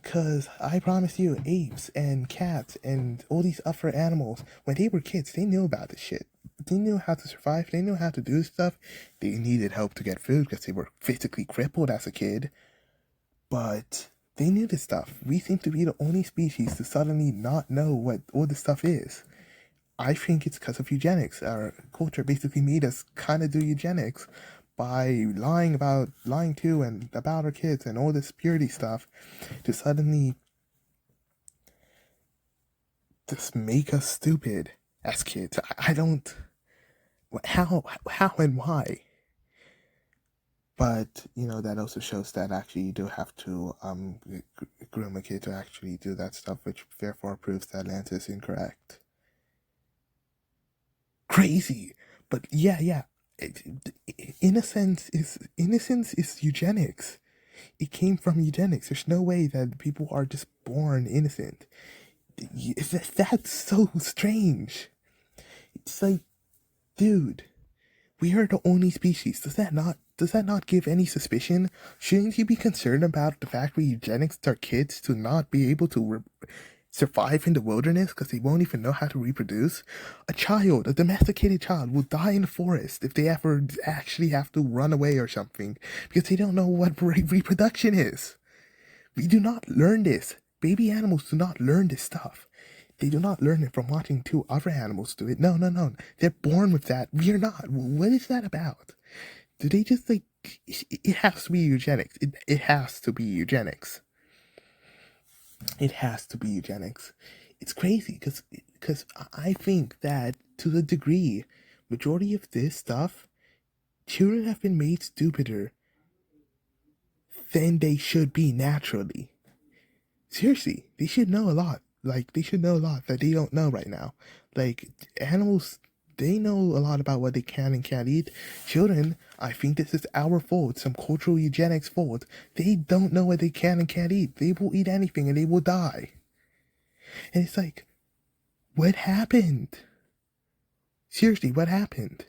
Because I promise you, apes and cats and all these other animals, when they were kids, they knew about this shit. They knew how to survive. They knew how to do stuff. They needed help to get food because they were physically crippled as a kid. But they knew this stuff. We seem to be the only species to suddenly not know what all this stuff is. I think it's because of eugenics. Our culture basically made us kind of do eugenics by lying to and about our kids and all this purity stuff to suddenly just make us stupid as kids. I don't. How and why? But that also shows that actually you do have to groom a kid to actually do that stuff, which therefore proves that lanza is incorrect. Crazy, but yeah. Innocence is eugenics. It came from eugenics. There's no way that people are just born innocent. That's so strange. It's like, dude, we are the only species. Does that not give any suspicion? Shouldn't you be concerned about the fact we eugenics our kids to not be able to survive in the wilderness because they won't even know how to reproduce? A domesticated child, will die in the forest if they ever actually have to run away or something because they don't know what reproduction is. We do not learn this. Baby animals do not learn this stuff. They do not learn it from watching 2 other animals do it. No. They're born with that. We are not. What is that about? Do they just like... It has to be eugenics. It has to be eugenics. It has to be eugenics. It's crazy because I think that to the degree, majority of this stuff, children have been made stupider than they should be naturally. Seriously, they should know a lot. Like, they should know a lot that they don't know right now. Like, animals, they know a lot about what they can and can't eat. Children, I think this is our fault, some cultural eugenics fault. They don't know what they can and can't eat. They will eat anything and they will die. And it's like, what happened? Seriously, what happened?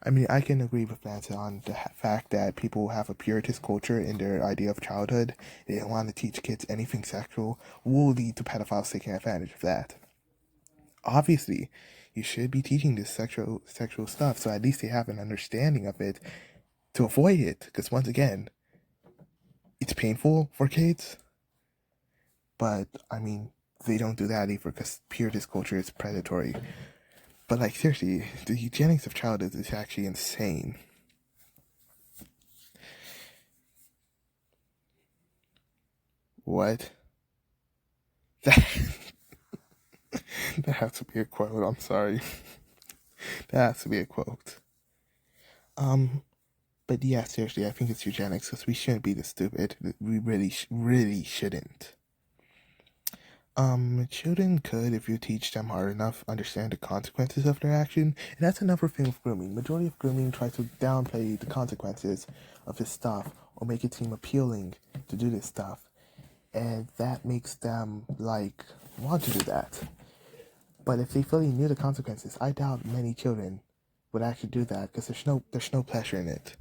I mean, I can agree with Nancy on the fact that people have a purist culture in their idea of childhood. They don't want to teach kids anything sexual, will lead to pedophiles taking advantage of that. Obviously, you should be teaching this sexual stuff, so at least they have an understanding of it to avoid it. Because once again, it's painful for kids, but I mean, they don't do that either because purist culture is predatory. But like, seriously, the eugenics of childhood is actually insane. What? That, that has to be a quote. I'm sorry. That has to be a quote. Um, but yeah, seriously, I think it's eugenics because we shouldn't be this stupid. We really shouldn't. Children could, if you teach them hard enough, understand the consequences of their action, and that's another thing with grooming. Majority of grooming tries to downplay the consequences of this stuff or make it seem appealing to do this stuff, and that makes them like want to do that. But if they fully knew the consequences, I doubt many children would actually do that because there's no pleasure in it.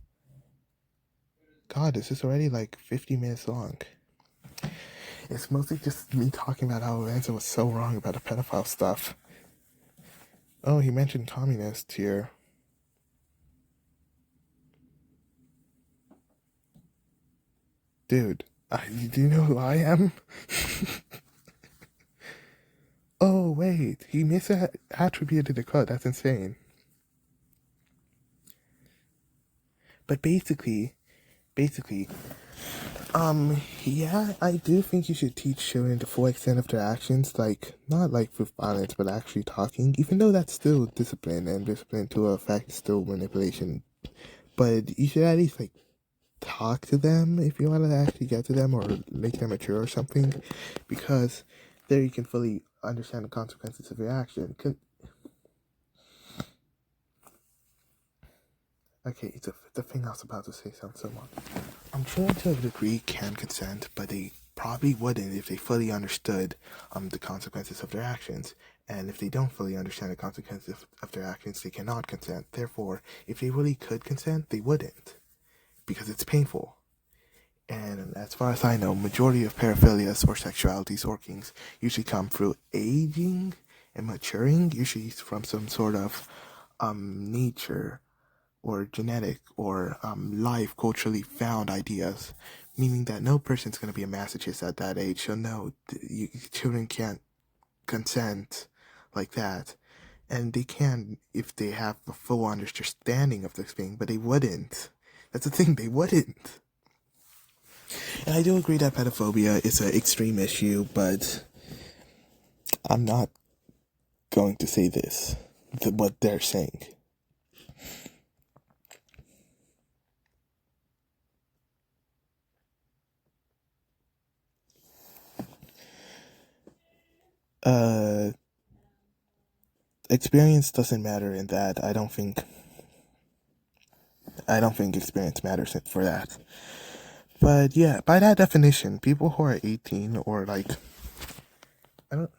God, this is already like 50 minutes long. It's mostly just me talking about how Lanza was so wrong about the pedophile stuff. Oh, he mentioned communist here. Dude, do you know who I am? Oh, wait, he misattributed the quote. That's insane. But basically, yeah, I do think you should teach children the full extent of their actions, like, not like with violence, but actually talking, even though that's still discipline, and discipline to a fact is still manipulation. But you should at least, like, talk to them if you want to actually get to them or make them mature or something, because there you can fully understand the consequences of your action. Okay, the thing I was about to say someone. I'm sure to a degree can consent, but they probably wouldn't if they fully understood the consequences of their actions. And if they don't fully understand the consequences of their actions, they cannot consent. Therefore, if they really could consent, they wouldn't, because it's painful. And as far as I know, majority of paraphilias or sexualities or kinks usually come through aging and maturing, usually from some sort of nature or genetic or life culturally found ideas, meaning that no person's going to be a masochist at that age. So no, children can't consent like that. And they can if they have a full understanding of this thing, but they wouldn't. That's the thing, they wouldn't. And I do agree that pedophobia is an extreme issue, but I'm not going to say this, what they're saying. Uh, Experience doesn't matter in that. I don't think experience matters for that. But yeah, by that definition, people who are 18 or like, I don't,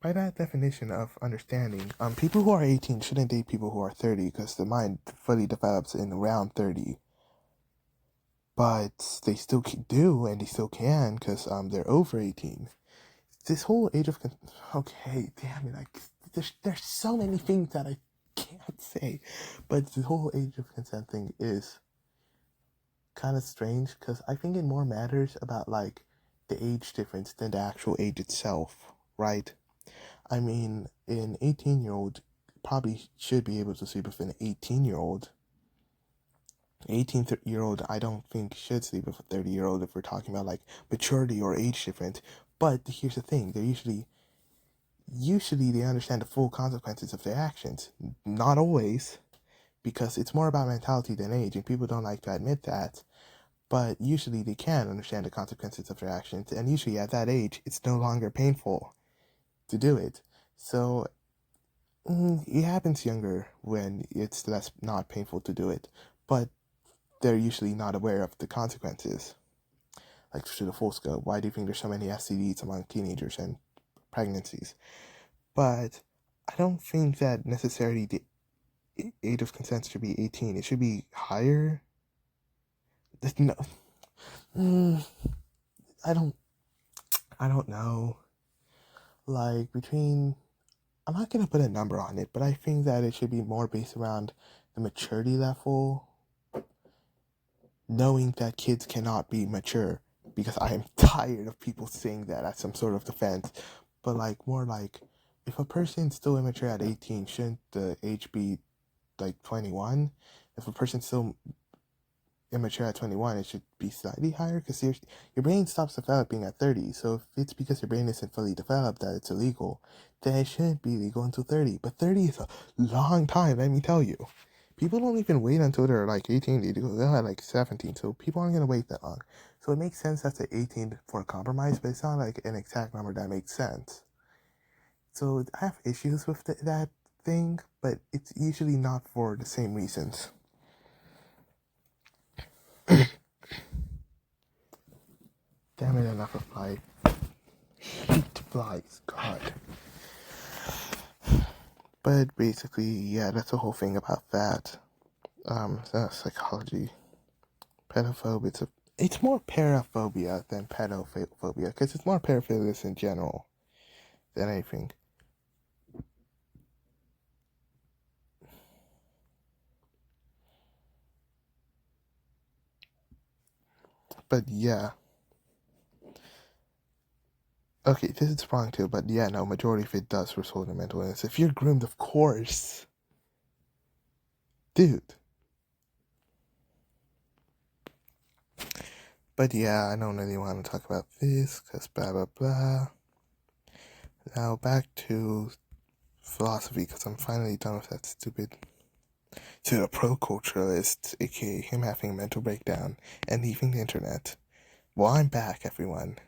by that definition of understanding, people who are 18 shouldn't date people who are 30 because the mind fully develops in around 30. But they still do, and they still can because they're over 18. This whole age of okay, damn it, there's so many things that I can't say, but the whole age of consent thing is kind of strange because I think it more matters about like the age difference than the actual age itself, right? I mean, an 18-year-old probably should be able to sleep with an 18-year-old. 18-year-old, I don't think should sleep with a 30-year-old if we're talking about like maturity or age difference. But here's the thing: they're usually they understand the full consequences of their actions. Not always, because it's more about mentality than age, and people don't like to admit that. But usually they can understand the consequences of their actions, and usually at that age, it's no longer painful to do it. So it happens younger when it's less not painful to do it, but they're usually not aware of the consequences. Like to the full scope. Why do you think there's so many STDs among teenagers and pregnancies? But I don't think that necessarily the age of consent should be 18. It should be higher. No, mm, I don't. I don't know. Like between, I'm not gonna put a number on it, but I think that it should be more based around the maturity level. Knowing that kids cannot be mature, because I am tired of people saying that as some sort of defense. But like more like, if a person's still immature at 18, shouldn't the age be like 21? If a person's still immature at 21, it should be slightly higher because your brain stops developing at 30. So if it's because your brain isn't fully developed that it's illegal, then it shouldn't be legal until 30. But 30 is a long time, let me tell you. People don't even wait until they're like 18. They're at like 17. So people aren't going to wait that long. So it makes sense that's at 18 for a compromise, but it's not like an exact number that makes sense. So I have issues with that thing, but it's usually not for the same reasons. Damn it, enough of fly. Hate flies, God. But basically, yeah, that's the whole thing about that. Psychology. Pedophobia, it's more paraphobia than pedophobia, because it's more paraphilias in general than anything. But yeah. Okay, this is wrong too, but yeah, no, majority of it does result in mental illness. If you're groomed, of course. Dude. But yeah, I don't really want to talk about this, because blah blah blah. Now back to philosophy, because I'm finally done with that stupid to the pro-culturalist, aka him having a mental breakdown and leaving the internet. Well, I'm back, everyone.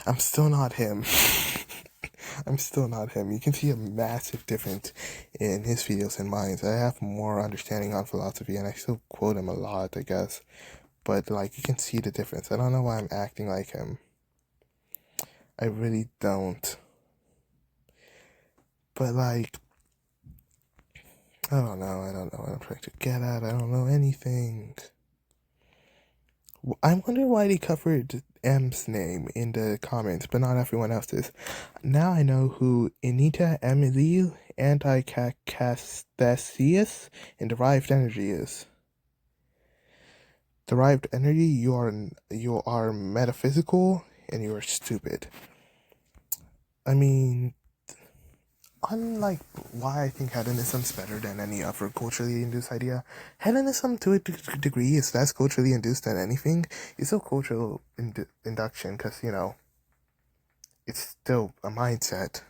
I'm still not him. I'm still not him. You can see a massive difference in his videos and mine. I have more understanding on philosophy, and I still quote him a lot, I guess. But, like, you can see the difference. I don't know why I'm acting like him. I really don't. But, like, I don't know what I'm trying to get at. I don't know anything. I wonder why they covered M's name in the comments, but not everyone else's. Now I know who Anita Emily Anticathesius and derived energy is. Derived energy, you are metaphysical and you are stupid. I mean, unlike why I think hedonism's better than any other culturally induced idea, hedonism to a degree is less culturally induced than anything. It's still cultural induction because, you know, it's still a mindset.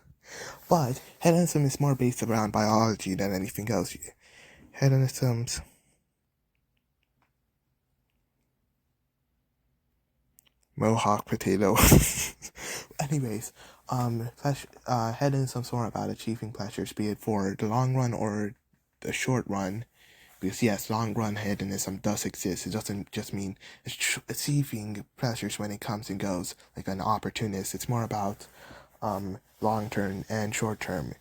But hedonism is more based around biology than anything else. Hedonism's Mohawk potato. Anyways, hedonism's more about achieving pleasures, be it for the long run or the short run. Because yes, long run hedonism does exist. It doesn't just mean achieving pleasures when it comes and goes, like an opportunist. It's more about long term and short term,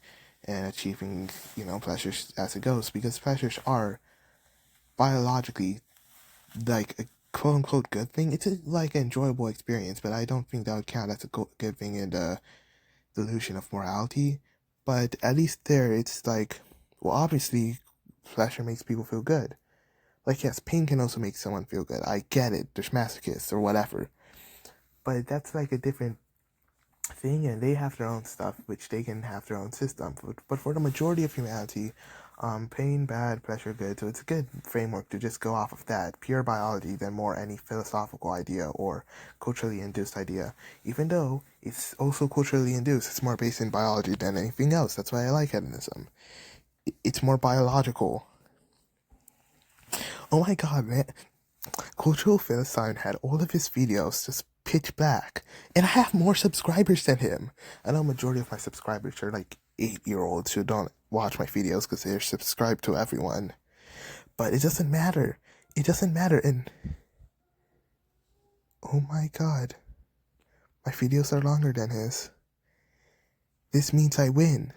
and achieving, you know, pleasures as it goes. Because pleasures are biologically like a quote unquote good thing. It's like an enjoyable experience, but I don't think that would count as a good thing in the delusion of morality. But at least there, it's like, well, obviously, pleasure makes people feel good. Like, yes, pain can also make someone feel good. I get it. There's masochists or whatever. But that's like a different thing, and they have their own stuff, which they can have their own system. But for the majority of humanity, pain, bad, pleasure, good. So it's a good framework to just go off of that. Pure biology than more any philosophical idea or culturally induced idea. Even though it's also culturally induced, it's more based in biology than anything else. That's why I like hedonism. It's more biological. Oh my god, man. Cultural Philistine had all of his videos just pitch black. And I have more subscribers than him. I know majority of my subscribers are like 8-year-olds who don't watch my videos because they're subscribed to everyone. But it doesn't matter. It doesn't matter. And oh my god. My videos are longer than his. This means I win.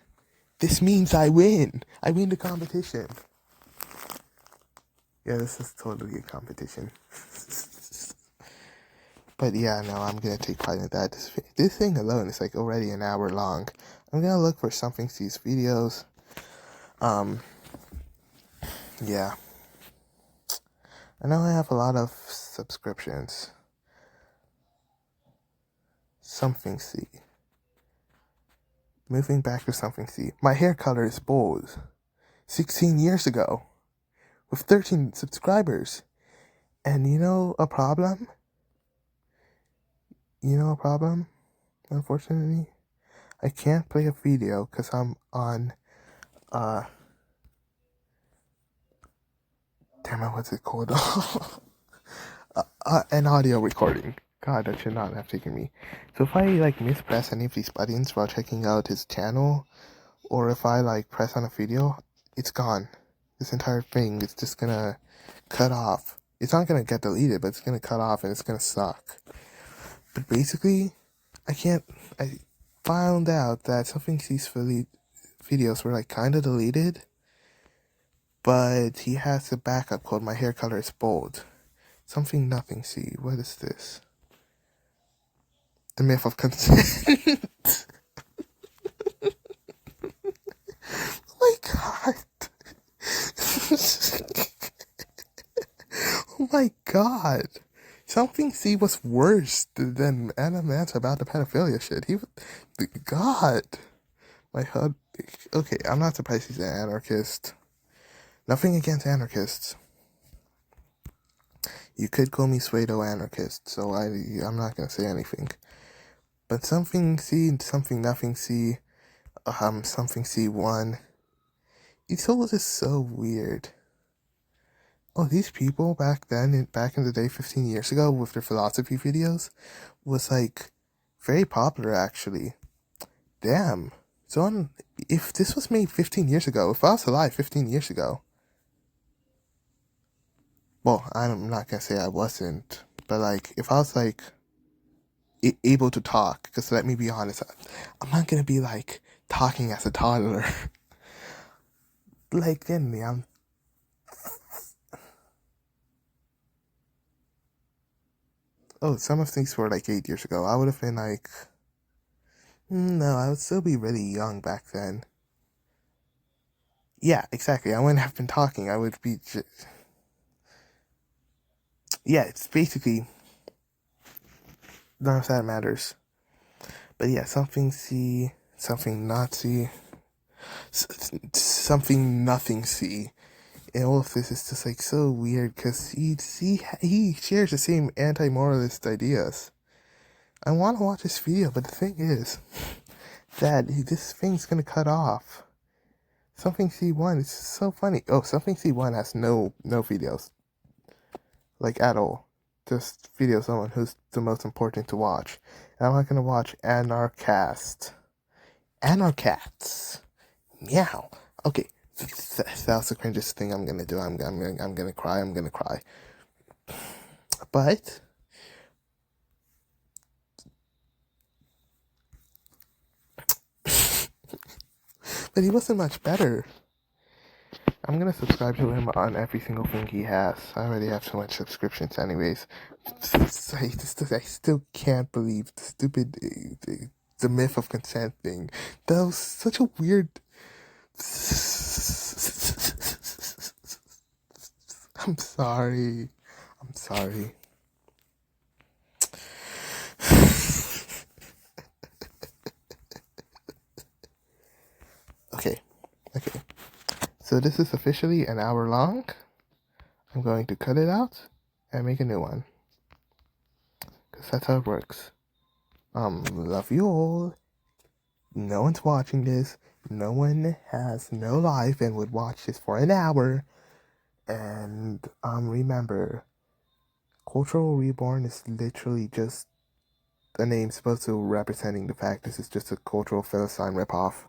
This means I win. I win the competition. Yeah, this is totally a competition. But yeah, no, I'm gonna take pride in that. This thing alone is like already an hour long. I'm gonna look for something to these videos. Yeah. I know I have a lot of subscriptions. Something C. Moving back to something C. My hair color is bold. 16 years ago. with 13 subscribers. And you know a problem? Unfortunately, I can't play a video because I'm on, damn it, what's it called? An audio recording. God, that should not have taken me. So if I mispress any of these buttons while checking out his channel, or if I press on a video, it's gone. This entire thing is just gonna cut off. It's not gonna get deleted, but it's gonna cut off and it's gonna suck. But basically, I found out that something these videos were kinda deleted, but he has a backup called My Hair Color is Bold. Something nothing see. What is this? The myth of consent. Oh my god. Oh my god. Something C was worse than Man's about the pedophilia shit. God. My HUD. Okay, I'm not surprised he's an anarchist. Nothing against anarchists. You could call me pseudo-anarchist, so I'm not gonna say anything. But something C, something nothing C, something C1. It's all just so weird. Oh, these people back in the day, 15 years ago, with their philosophy videos, was very popular actually. Damn. So if this was made 15 years ago, if I was alive 15 years ago, well, I'm not gonna say I wasn't, but if I was able to talk, because let me be honest, I'm not gonna be talking as a toddler. Generally, some of things were 8 years ago. I would have been no, I would still be really young back then. Yeah, exactly. I wouldn't have been talking. I would be yeah, it's basically none of that matters. But yeah, something C, something not C, something nothing C. And all of this is just so weird because he shares the same anti-moralist ideas. I want to watch this video, but the thing is that this thing's gonna cut off. Something C1 is so funny. Oh, something C1 has no videos. At all. Just videos on who's the most important to watch. And I'm not gonna watch Anarchast. Anarchats. Meow. Okay. That's the cringiest thing I'm gonna do. I'm gonna cry. But he wasn't much better. I'm gonna subscribe to him on every single thing he has. I already have so much subscriptions anyways. I still can't believe the stupid the myth of consent thing. That was such a weird. I'm sorry. Okay. So this is officially an hour long. I'm going to cut it out and make a new one. Because that's how it works. Love you all. No one's watching this. No one has no life and would watch this for an hour. And remember, Cultural Reborn is literally just a name supposed to representing the fact this is just a cultural Philistine ripoff.